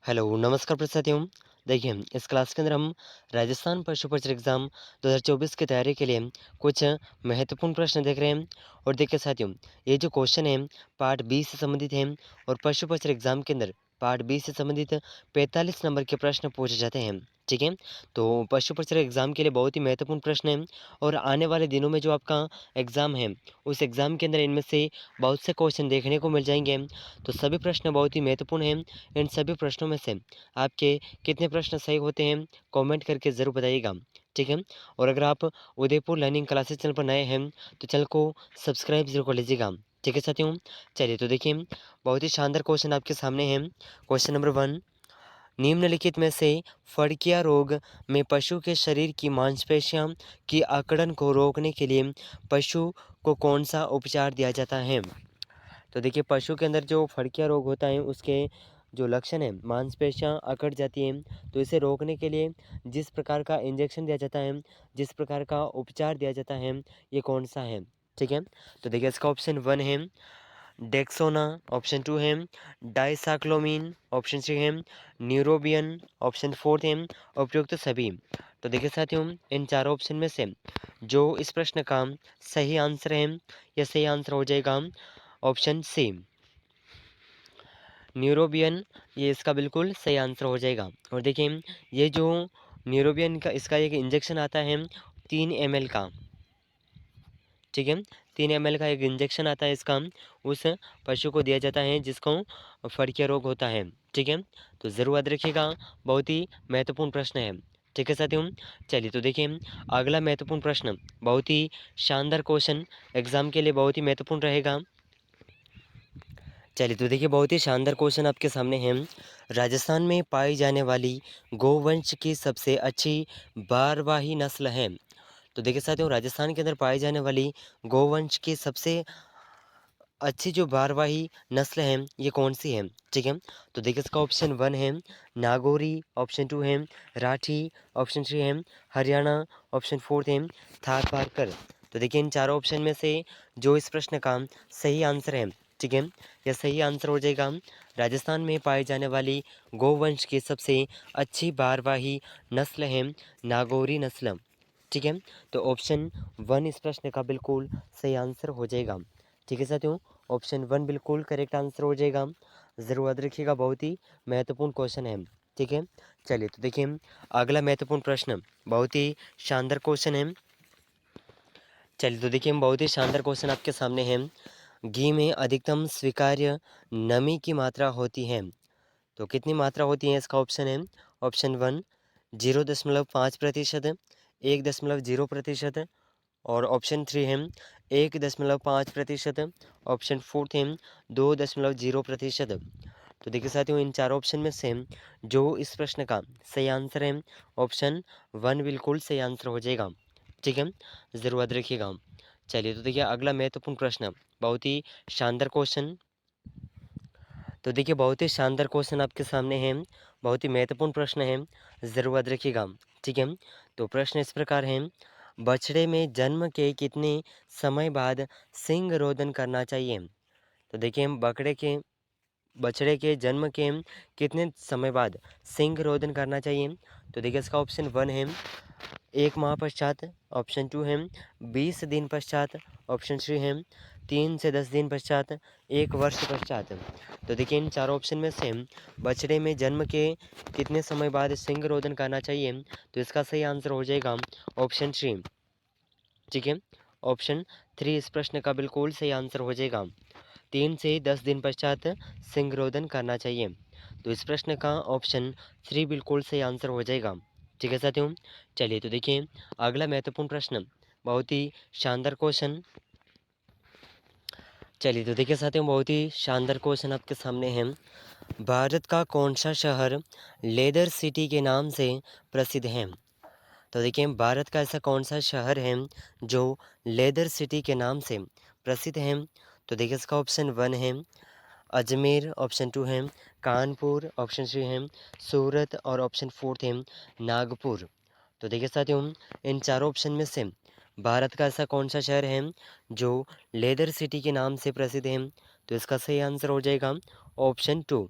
Hello, नमस्कार साथियों। देखिए, इस क्लास के अंदर हम राजस्थान पशु परिचय एग्ज़ाम 2024 की तैयारी के लिए कुछ महत्वपूर्ण प्रश्न देख रहे हैं। और देखिए साथियों, ये जो क्वेश्चन है पार्ट बी से संबंधित है। और पशु परिचय एग्ज़ाम के अंदर पार्ट बी से संबंधित 45 नंबर के प्रश्न पूछे जाते हैं। ठीक है? तो पशु परिचय एग्ज़ाम के लिए बहुत ही महत्वपूर्ण प्रश्न है। और आने वाले दिनों में जो आपका एग्ज़ाम है, उस एग्ज़ाम के अंदर इनमें से बहुत से क्वेश्चन देखने को मिल जाएँगे। तो सभी प्रश्न बहुत ही महत्वपूर्ण हैं। इन सभी प्रश्नों में से आपके कितने प्रश्न सही होते हैं, कमेंट करके ज़रूर बताइएगा। ठीक है? और अगर आप उदयपुर लर्निंग क्लासेस चैनल पर नए हैं, तो चैनल को सब्सक्राइब ज़रूर कर लीजिएगा। ठीक है साथियों? चलिए तो देखिए, बहुत ही शानदार क्वेश्चन आपके सामने है। क्वेश्चन नंबर 1, निम्नलिखित में से फड़किया रोग में पशु के शरीर की मांसपेशियों की अकड़न को रोकने के लिए पशु को कौन-सा उपचार दिया जाता है? तो देखिए, पशु के अंदर जो फड़किया रोग होता है, उसके जो लक्षण हैं, मांसपेशियाँ अकड़ जाती हैं। तो इसे रोकने के लिए जिस प्रकार का इंजेक्शन दिया जाता है, जिस प्रकार का उपचार दिया जाता है, ये कौन-सा है? ठीक है? तो देखिए, इसका ऑप्शन 1 है डेक्सोना, ऑप्शन 2 है डाइसाइक्लोमीन, ऑप्शन 3 है न्यूरोबियन, ऑप्शन 4 है उपयुक्त सभी। तो देखिए साथियों, इन चारों ऑप्शन में से जो इस प्रश्न का सही आंसर है, या सही आंसर हो जाएगा ऑप्शन सी, न्यूरोबियन। ये इसका बिल्कुल सही आंसर हो जाएगा। और देखिए, ये जो न्यूरोबियन का इसका एक इंजेक्शन आता है 3 ml का। ठीक है? 3 ml का एक इंजेक्शन आता है इसका, उस पशु को दिया जाता है जिसको फड़किया रोग होता है। ठीक है? तो ज़रूर याद रखिएगा, बहुत ही महत्वपूर्ण प्रश्न है। ठीक है साथियों? चलिए तो देखिए, अगला महत्वपूर्ण प्रश्न बहुत ही शानदार क्वेश्चन एग्ज़ाम के लिए बहुत ही महत्वपूर्ण रहेगा। चलिए तो देखिए, बहुत ही शानदार क्वेश्चन आपके सामने है। राजस्थान में पाई जाने वाली गोवंश की सबसे अच्छी भारवाही नस्ल है। तो देखिए साथियों, राजस्थान के अंदर पाई जाने वाली गोवंश की सबसे अच्छी जो भारवाही नस्ल है, ये कौन-सी है? ठीक है? तो देखिए, इसका ऑप्शन 1 है नागौरी, ऑप्शन 2 है राठी, ऑप्शन 3 है हरियाणा, ऑप्शन 4 है थारपारकर। तो देखिए, इन चारों ऑप्शन में से जो इस प्रश्न का सही आंसर है, ठीक है? यह सही आंसर हो जाएगा राजस्थान में पाई जाने वाली गोवंश की सबसे अच्छी भारवाही नस्ल है नागौरी नस्ल। ठीक है? तो ऑप्शन 1 इस प्रश्न का बिल्कुल सही आंसर हो जाएगा। ठीक है साथियों, ऑप्शन 1 बिल्कुल करेक्ट आंसर हो जाएगा। ज़रूर याद रखिएगा, बहुत ही महत्वपूर्ण क्वेश्चन है। ठीक है? चलिए तो देखिए, अगला महत्वपूर्ण प्रश्न बहुत ही शानदार क्वेश्चन है। चलिए तो देखिए, हम बहुत ही शानदार क्वेश्चन आपके सामने है। घी में अधिकतम स्वीकार्य नमी की मात्रा होती है, तो कितनी मात्रा होती है? इसका ऑप्शन है ऑप्शन 1 0.5%, 1.0%, और ऑप्शन 3 है 1.5%, ऑप्शन 4 है 2.0%। तो देखिए साथियों, इन चार ऑप्शन में से जो इस प्रश्न का सही आंसर है, ऑप्शन 1 बिल्कुल सही आंसर हो जाएगा। ठीक है? ज़रूर याद रखिएगा। चलिए तो देखिए, अगला महत्वपूर्ण प्रश्न बहुत ही शानदार क्वेश्चन। तो देखिए, बहुत ही शानदार क्वेश्चन आपके सामने है, बहुत ही महत्वपूर्ण प्रश्न है, ज़रूर याद रखिएगा। ठीक है? तो प्रश्न इस प्रकार है, बछड़े में जन्म के कितने समय बाद सिंग रोदन करना चाहिए? तो देखिए, हम बछड़े के जन्म के कितने समय बाद सिंग रोदन करना चाहिए? तो देखिए, इसका ऑप्शन 1 है 1 माह पश्चात, ऑप्शन 2 है 20 दिन पश्चात, ऑप्शन 3 है 3 से 10 दिन पश्चात, 1 वर्ष पश्चात। तो देखिए, इन चारों ऑप्शन में से बछड़े में जन्म के कितने समय बाद सिंग रोदन करना चाहिए? तो इसका सही आंसर हो जाएगा ऑप्शन 3। ठीक है? ऑप्शन 3 इस प्रश्न का बिल्कुल सही आंसर हो जाएगा। 3 से 10 दिन पश्चात सिंग रोदन करना चाहिए। तो इस प्रश्न का ऑप्शन 3 बिल्कुल सही आंसर हो जाएगा। ठीक है साथियों? चलिए तो देखिए, अगला महत्वपूर्ण प्रश्न बहुत ही शानदार क्वेश्चन। चलिए तो देखिए साथियों, बहुत ही शानदार क्वेश्चन आपके सामने है। भारत का कौन सा शहर लेदर सिटी के नाम से प्रसिद्ध है? तो देखिए, भारत का ऐसा कौन सा शहर है जो लेदर सिटी के नाम से प्रसिद्ध है? तो देखिए, इसका ऑप्शन 1 है अजमेर, ऑप्शन 2 है कानपुर, ऑप्शन 3 है सूरत, और ऑप्शन 4 है नागपुर। तो देखिए साथियों, इन चारों ऑप्शन में से भारत का ऐसा कौन सा शहर है जो लेदर सिटी के नाम से प्रसिद्ध है? तो इसका सही आंसर हो जाएगा ऑप्शन 2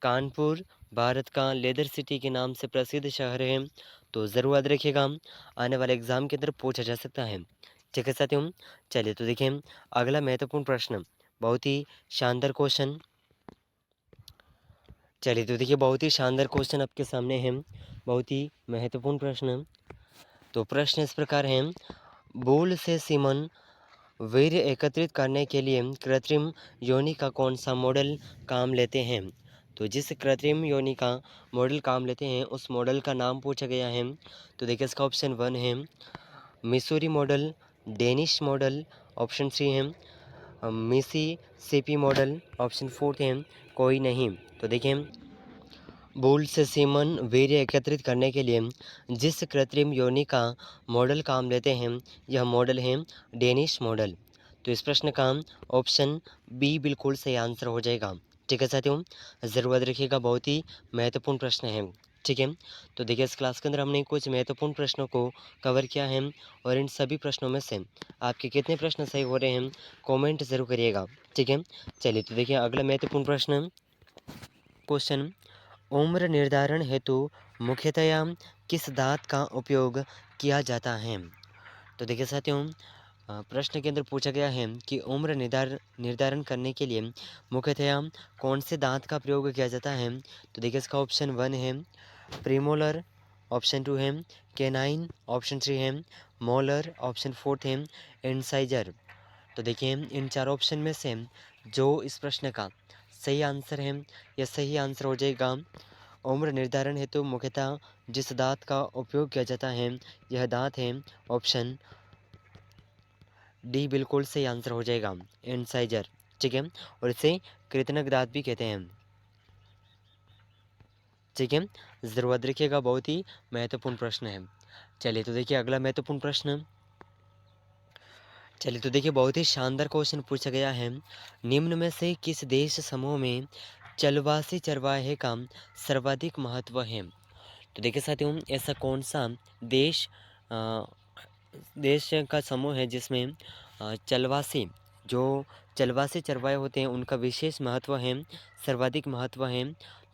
कानपुर, भारत का लेदर सिटी के नाम से प्रसिद्ध शहर है? तो ज़रूर याद रखिएगा, आने वाले एग्ज़ाम के अंदर पूछा जा सकता है। ठीक है साथियों, चलिए तो देखिए अगला महत्वपूर्ण प्रश्न, बहुत ही शानदार क्वेश्चन। चलिए तो देखिए बहुत ही शानदार क्वेश्चन आपके सामने है, बहुत ही महत्वपूर्ण प्रश्न। तो प्रश्न इस प्रकार है, बूल से सीमन वीर्य एकत्रित करने के लिए कृत्रिम योनि का कौन सा मॉडल काम लेते हैं? तो जिस कृत्रिम योनि का मॉडल काम लेते हैं उस मॉडल का नाम पूछा गया है। तो देखिए इसका ऑप्शन 1 है Missouri model, Danish model, option 3 है मिसिसिपी मॉडल, ऑप्शन 4 है कोई नहीं। तो देखिए बूल से सीमन वीर्य एकत्रित करने के लिए जिस कृत्रिम योनि का मॉडल काम लेते हैं यह मॉडल है डेनिश मॉडल। तो इस प्रश्न का ऑप्शन बी बिल्कुल सही आंसर हो जाएगा। ठीक है साथियों, ज़रूर याद रखिएगा, बहुत ही महत्वपूर्ण प्रश्न है। ठीक है, तो देखिए इस क्लास के अंदर हमने कुछ महत्वपूर्ण प्रश्नों को कवर किया है और इन सभी प्रश्नों में से आपके कितने प्रश्न सही हो रहे हैं कमेंट ज़रूर करिएगा। ठीक है, चलिए तो देखिए अगला महत्वपूर्ण प्रश्न, क्वेश्चन, उम्र निर्धारण हेतु मुख्यतया किस दाँत का उपयोग किया जाता है? तो देखिए साथियों प्रश्न के अंदर पूछा गया है कि उम्र निर्धारण करने के लिए मुख्यतया कौन से दाँत का प्रयोग किया जाता है? तो देखिए इसका ऑप्शन 1 है प्रीमोलर, ऑप्शन 2 है कैनाइन, ऑप्शन 3 है मोलर, ऑप्शन 4 है इंसाइजर। तो देखिए इन चार ऑप्शन में से जो इस प्रश्न का सही आंसर है, यह सही आंसर हो जाएगा उम्र निर्धारण हेतु मुख्यतः जिस दाँत का उपयोग किया जाता है यह दाँत है ऑप्शन डी बिल्कुल सही आंसर हो जाएगा इंसाइजर। ठीक है, और इसे कृतनक दाँत भी कहते हैं। ठीक है, ज़रूर याद रखिएगा, बहुत ही महत्वपूर्ण प्रश्न है। चलिए तो देखिए अगला महत्वपूर्ण प्रश्न, चलिए तो देखिए बहुत ही शानदार क्वेश्चन पूछा गया है, निम्न में से किस देश समूह में चलवासी चरवाहे का सर्वाधिक महत्व है? तो देखिए साथियों ऐसा कौन सा देश अ, देश का समूह है जिसमें चलवासी, जो चलवासी चरवाहे होते हैं उनका विशेष महत्व है, सर्वाधिक महत्व है।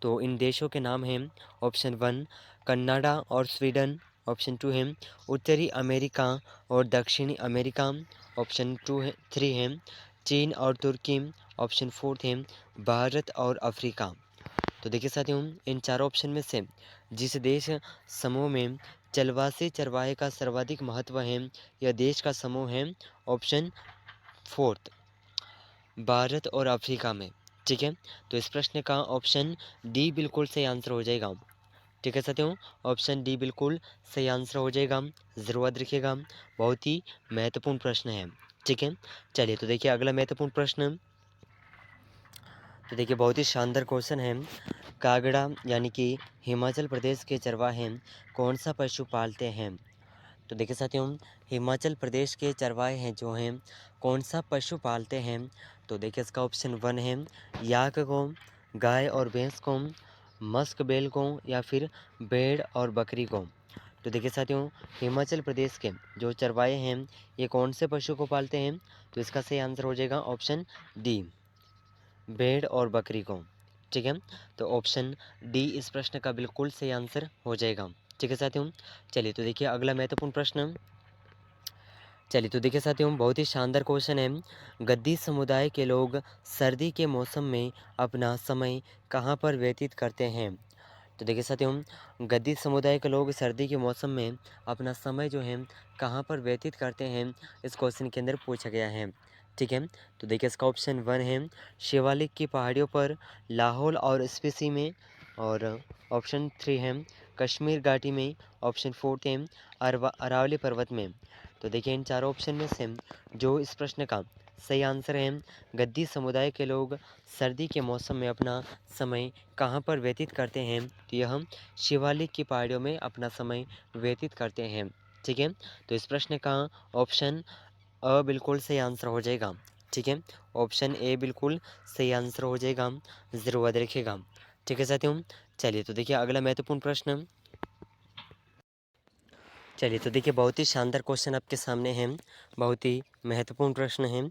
तो इन देशों के नाम हैं ऑप्शन 1 कनाडा और स्वीडन, ऑप्शन 2 है उत्तरी अमेरिका और दक्षिणी अमेरिका, ऑप्शन 3 है चीन और तुर्की, ऑप्शन 4 है भारत और अफ्रीका। तो देखिए साथियों इन चारों ऑप्शन में से जिस देश समूह में चलवासी चरवाहे का सर्वाधिक महत्व है यह देश का समूह है ऑप्शन 4 भारत और अफ्रीका में। ठीक है, तो इस प्रश्न का ऑप्शन डी बिल्कुल सही आंसर हो जाएगा। ठीक है साथियों, ऑप्शन डी बिल्कुल सही आंसर हो जाएगा, ज़रूर याद रखिएगा, बहुत ही महत्वपूर्ण प्रश्न है। ठीक है, चलिए तो देखिए अगला महत्वपूर्ण प्रश्न, तो देखिए बहुत ही शानदार क्वेश्चन है, कागड़ा यानी कि हिमाचल प्रदेश के चरवाहे कौन सा पशु पालते हैं? तो देखिए साथियों हिमाचल प्रदेश के चरवाहे हैं जो हैं कौन सा पशु पालते हैं? तो देखिए इसका ऑप्शन 1 है याक को, गाय और भैंस को, मस्क बेल को, या फिर भेड़ और बकरी को। तो देखिए साथियों हिमाचल प्रदेश के जो चरवाहे हैं ये कौन से पशु को पालते हैं? तो इसका सही आंसर हो जाएगा ऑप्शन डी भेड़ और बकरी को। ठीक है, तो ऑप्शन डी इस प्रश्न का बिल्कुल सही आंसर हो जाएगा। ठीक है साथियों, चलिए तो देखिए अगला महत्वपूर्ण प्रश्न, चलिए तो देखिए साथियों बहुत ही शानदार क्वेश्चन है, गद्दी समुदाय के लोग सर्दी के मौसम में अपना समय कहाँ पर व्यतीत करते हैं? तो देखिए साथियों गद्दी समुदाय के लोग सर्दी के मौसम में अपना समय जो है कहाँ पर व्यतीत करते हैं, इस क्वेश्चन के अंदर पूछा गया है। ठीक है, तो देखिए इसका ऑप्शन 1 है शिवालिक की पहाड़ियों पर, लाहौल और स्पीति में, और ऑप्शन 3 है कश्मीर घाटी में, ऑप्शन 4 है अरावली पर्वत में। तो देखिए इन चारों ऑप्शन में से जो इस प्रश्न का सही आंसर है गद्दी समुदाय के लोग सर्दी के मौसम में अपना समय कहाँ पर व्यतीत करते हैं, तो यह शिवालिक की पहाड़ियों में अपना समय व्यतीत करते हैं। ठीक है, तो इस प्रश्न का ऑप्शन अ बिल्कुल सही आंसर हो जाएगा। ठीक है, ऑप्शन ए बिल्कुल सही आंसर हो जाएगा, ज़रूर याद रखिएगा। ठीक है साथियों, चलिए तो देखिए अगला महत्वपूर्ण प्रश्न, चलिए तो देखिए बहुत ही शानदार क्वेश्चन आपके सामने है, बहुत ही महत्वपूर्ण प्रश्न है।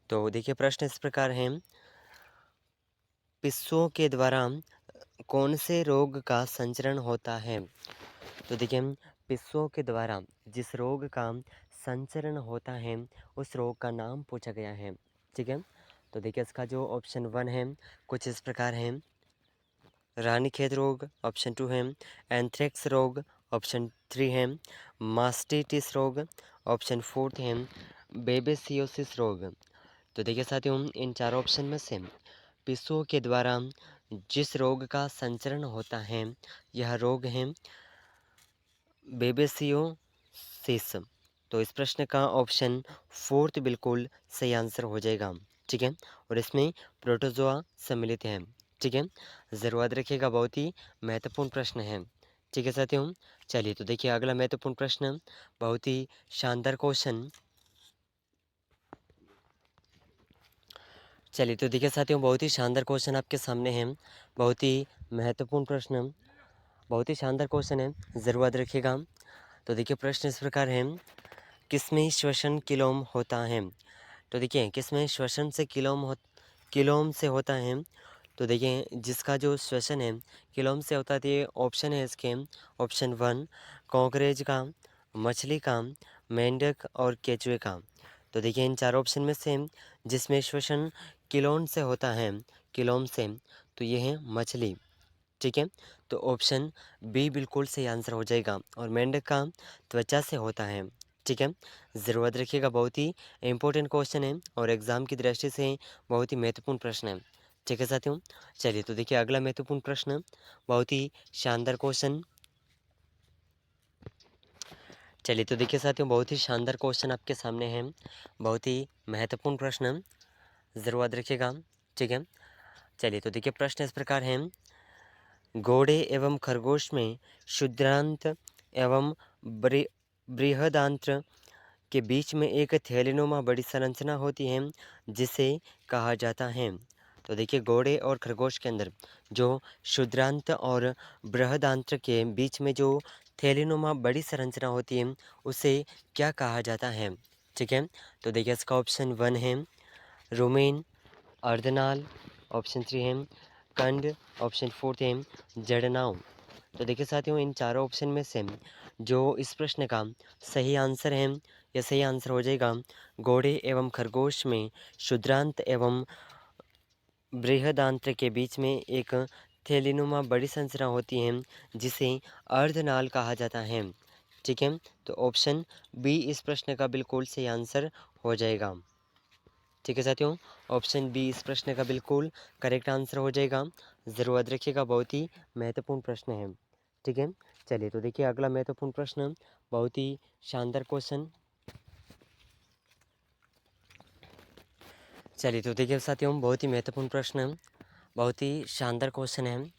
तो देखिए प्रश्न इस प्रकार है, पिस्सों के द्वारा कौन से रोग का संचरण होता है? तो देखिए पिस्सू के द्वारा जिस रोग का संचरण होता है उस रोग का नाम पूछा गया है। ठीक है, तो देखिए इसका जो ऑप्शन 1 है कुछ इस प्रकार है। रानीखेत रोग ऑप्शन 2 है। एंथ्रेक्स रोग ऑप्शन 3 है। मास्टिटिस रोग ऑप्शन 4 है। बेबेसियोसिस रोग। तो देखिए साथियों इन चारों ऑप्शन में से पिस्सू के द्वारा जिस रोग का संचरण होता है यह रोग है बेबेसियोसिस। तो इस प्रश्न का ऑप्शन 4 बिल्कुल सही आंसर हो जाएगा। ठीक है, और इसमें प्रोटोजोआ सम्मिलित है। ठीक है, ज़रूर याद रखिएगा, बहुत ही महत्वपूर्ण प्रश्न है। ठीक है साथियों, चलिए तो देखिए अगला महत्वपूर्ण प्रश्न, बहुत ही शानदार क्वेश्चन। चलिए तो देखिए साथियों बहुत ही शानदार क्वेश्चन आपके सामने है, बहुत ही महत्वपूर्ण प्रश्न, बहुत ही शानदार क्वेश्चन है, ज़रूर याद रखिएगा। तो देखिए प्रश्न इस प्रकार है, किसमें श्वसन किलोम होता है? तो देखिए किसमें श्वसन से किलोम से होता है? तो देखिए जिसका जो श्वसन है किलोम से होता है, तो ये ऑप्शन है इसके, ऑप्शन 1 कॉकरेज का, मछली का, मेंढक और केचुए का। तो देखिए इन चार ऑप्शन में से जिसमें श्वसन किलोम से होता है, किलोम से, तो ये है मछली। ठीक है, तो ऑप्शन बी बिल्कुल सही आंसर हो जाएगा। और मेंढक का त्वचा से होता है। ठीक है, ज़रूर रखिएगा, बहुत ही इंपॉर्टेंट क्वेश्चन है और एग्ज़ाम की दृष्टि से बहुत ही महत्वपूर्ण प्रश्न है। ठीक है साथियों, चलिए तो देखिए अगला महत्वपूर्ण प्रश्न, बहुत ही शानदार क्वेश्चन। चलिए तो देखिए साथियों बहुत ही शानदार क्वेश्चन आपके सामने है, बहुत ही महत्वपूर्ण प्रश्न, ज़रूर याद रखिएगा। ठीक है, चलिए तो देखिए प्रश्न इस प्रकार है, घोड़े एवं खरगोश में क्षुद्रांत एवं बृहदांत्र के बीच में एक थैलीनुमा बड़ी संरचना होती है जिसे कहा जाता है। तो देखिए घोड़े और खरगोश के अंदर जो क्षुद्रांत और बृहदांत्र के बीच में जो थैलीनुमा बड़ी संरचना होती है उसे क्या कहा जाता है? ठीक है, तो देखिए इसका ऑप्शन 1 है रोमेन, अर्धनाल, ऑप्शन 3 है कंड, ऑप्शन 4 है जड़नाव। तो देखिए साथियों इन चारों ऑप्शन में से जो इस प्रश्न का सही आंसर है, यह सही आंसर हो जाएगा घोड़े एवं खरगोश में क्षुद्रांत एवं बृहदांत्र के बीच में एक थैलीनुमा बड़ी संरचना होती है जिसे अर्धनाल कहा जाता है। ठीक है, तो ऑप्शन बी इस प्रश्न का बिल्कुल सही आंसर हो जाएगा। ठीक है साथियों, ऑप्शन बी इस प्रश्न का बिल्कुल करेक्ट आंसर हो जाएगा। ज़रूर याद रखिएगा, बहुत ही महत्वपूर्ण प्रश्न है। ठीक है, चलिए तो देखिए अगला महत्वपूर्ण प्रश्न, बहुत ही शानदार क्वेश्चन। चलिए तो देखिए साथियों बहुत ही महत्वपूर्ण प्रश्न, बहुत ही शानदार क्वेश्चन है।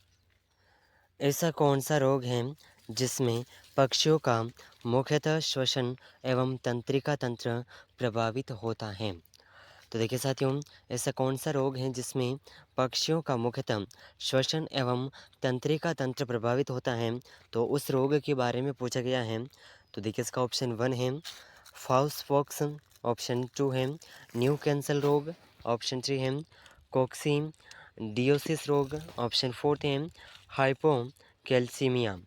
ऐसा कौन सा रोग है जिसमें पक्षियों का मुख्यतः श्वसन एवं तंत्रिका तंत्र प्रभावित होता है? तो देखिए साथियों ऐसा कौन सा रोग है जिसमें पक्षियों का मुख्यतः श्वसन एवं तंत्रिका तंत्र प्रभावित होता है, तो उस रोग के बारे में पूछा गया है। तो देखिए इसका ऑप्शन 1 है फाउस फॉक्स, ऑप्शन 2 है न्यू कैंसल रोग, ऑप्शन 3 है कोक्सीम डियोसिस रोग, ऑप्शन 4 है हाइपोकैल्सीमिया।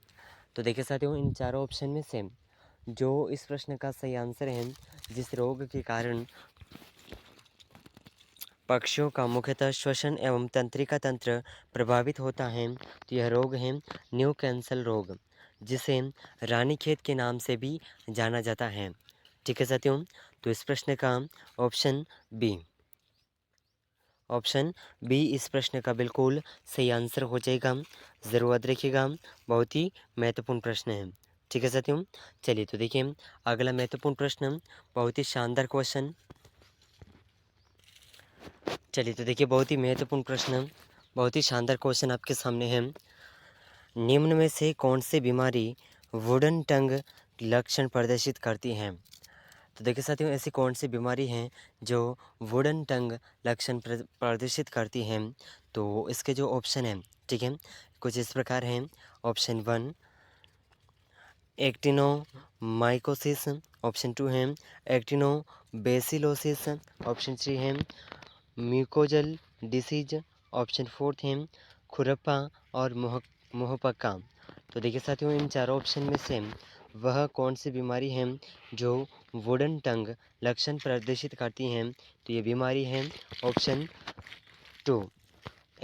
तो देखिए साथियों इन चारों ऑप्शन में से जो इस प्रश्न का सही आंसर है, जिस रोग के कारण पक्षियों का मुख्यतः श्वसन एवं तंत्रिका तंत्र प्रभावित होता है, तो यह रोग है न्यू कैंसल रोग, जिसे रानीखेत के नाम से भी जाना जाता है। ठीक है साथियों, तो इस प्रश्न का ऑप्शन बी, ऑप्शन बी इस प्रश्न का बिल्कुल सही आंसर हो जाएगा। ज़रूर याद रखिएगा, बहुत ही महत्वपूर्ण प्रश्न है। ठीक है साथियों, चलिए तो देखिए अगला महत्वपूर्ण प्रश्न, बहुत ही शानदार क्वेश्चन। चलिए तो देखिए बहुत ही महत्वपूर्ण प्रश्न, बहुत ही शानदार क्वेश्चन आपके सामने है। निम्न में से कौन सी बीमारी वुडन टंग लक्षण प्रदर्शित करती हैं? तो देखिए साथियों ऐसी कौन सी बीमारी हैं जो वुडन टंग लक्षण प्रदर्शित करती हैं? तो इसके जो ऑप्शन हैं, ठीक है, कुछ इस प्रकार हैं। ऑप्शन 1 एक्टिनोमाइकोसिस, ऑप्शन 2 है एक्टिनोबेसिलोसिस, ऑप्शन 3 है म्यूकोजल डिसीज, ऑप्शन 4 है खुरपा और मुहपका। तो देखिए साथियों, इन चारों ऑप्शन में से वह कौन सी बीमारी है जो वुडन टंग लक्षण प्रदर्शित करती हैं? तो ये बीमारी है ऑप्शन 2,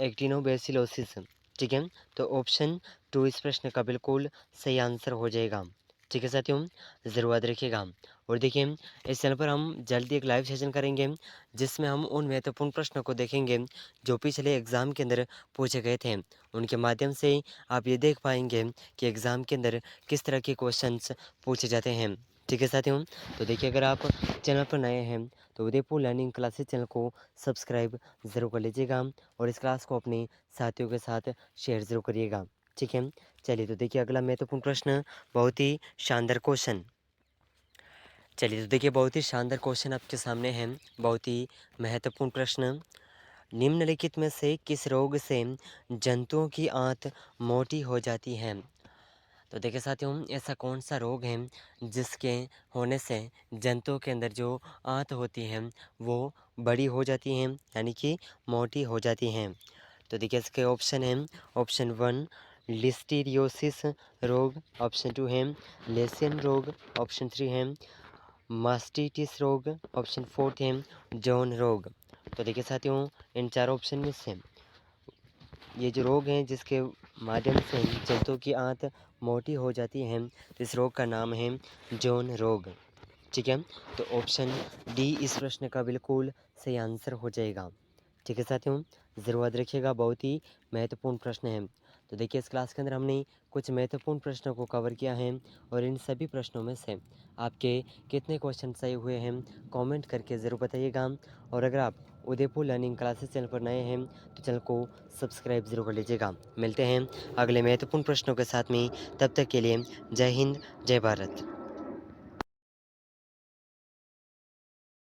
एक्टिनोबैसिलोसिस। ठीक है, तो ऑप्शन 2 इस प्रश्न का बिल्कुल सही आंसर हो जाएगा। ठीक है साथियों, ज़रूर याद रखिएगा। और देखिए, इस चैनल पर हम जल्दी एक लाइव सेशन करेंगे जिसमें हम उन महत्वपूर्ण प्रश्नों को देखेंगे जो पिछले एग्ज़ाम के अंदर पूछे गए थे। उनके माध्यम से आप ये देख पाएंगे कि एग्ज़ाम के अंदर किस तरह के क्वेश्चंस पूछे जाते हैं। ठीक है साथियों, तो देखिए, अगर आप चैनल पर नए हैं तो उदयपुर लर्निंग क्लासेस चैनल को सब्सक्राइब ज़रूर कर लीजिएगा और इस क्लास को अपने साथियों के साथ शेयर ज़रूर करिएगा। ठीक है, चलिए तो देखिए, अगला महत्वपूर्ण प्रश्न, बहुत ही शानदार क्वेश्चन। चलिए तो देखिए, बहुत ही शानदार क्वेश्चन आपके सामने है, बहुत ही महत्वपूर्ण प्रश्न। निम्नलिखित में से किस रोग से जंतुओं की आंत मोटी हो जाती है? तो देखिए साथियों, ऐसा कौन सा रोग है जिसके होने से जंतुओं के अंदर जो आंत होती है वो बड़ी हो जाती हैं, यानी कि मोटी हो जाती हैं? तो देखिए, इसके ऑप्शन हैं, ऑप्शन 1 लिस्टीरियोसिस रोग, ऑप्शन 2 है लेसियन रोग, ऑप्शन 3 है मास्टिटिस रोग, ऑप्शन 4 है जॉन रोग। तो देखिए साथियों, इन चार ऑप्शन में से ये जो रोग हैं जिसके माध्यम से जंतुओं की आंत मोटी हो जाती है, तो इस रोग का नाम है जॉन रोग। ठीक है, तो ऑप्शन डी इस प्रश्न का बिल्कुल सही आंसर हो जाएगा। ठीक है साथियों, ज़रूर याद रखिएगा, बहुत ही महत्वपूर्ण प्रश्न है। तो देखिए, इस क्लास के अंदर हमने कुछ महत्वपूर्ण प्रश्नों को कवर किया है और इन सभी प्रश्नों में से आपके कितने क्वेश्चन सही हुए हैं कमेंट करके ज़रूर बताइएगा। और अगर आप उदयपुर लर्निंग क्लासेस चैनल पर नए हैं तो चैनल को सब्सक्राइब ज़रूर कर लीजिएगा। मिलते हैं अगले महत्वपूर्ण प्रश्नों के साथ में, तब तक के लिए जय हिंद, जय भारत।